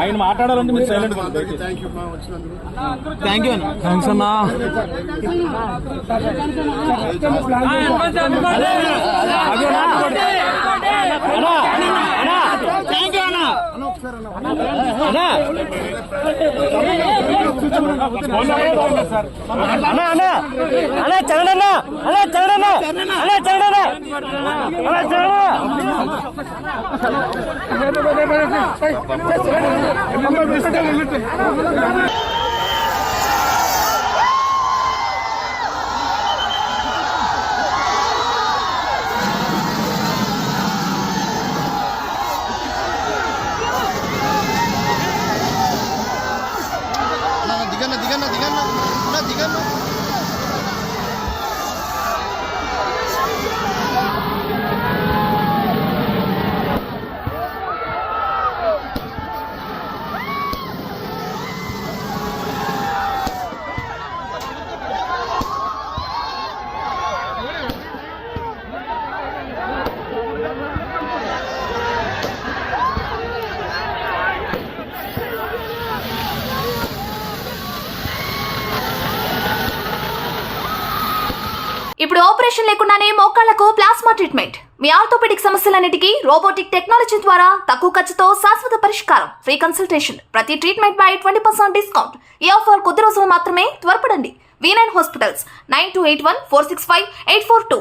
ఆయన మాట్లాడాలంటే మీరు సైలెంట్. థ్యాంక్ యూ అన్న. థ్యాంక్స్ అన్నా. థ్యాంక్ యూ అన్నా. చరణ్ ఇప్పుడు ఆపరేషన్ లేకుండానే మోకాళ్లకు ప్లాస్మా ట్రీట్మెంట్. మీ ఆర్థోపెడిక్ సమస్యలన్నిటికీ రోబోటిక్ టెక్నాలజీ ద్వారా తక్కువ ఖర్చుతో శాశ్వత పరిష్కారం. Free consultation. ప్రతి ట్రీట్మెంట్ పై 20% డిస్కౌంట్. ఈ ఆఫర్ కొద్ది రోజులు మాత్రమే. త్వరపడండి. V9 hospitals 9281465842.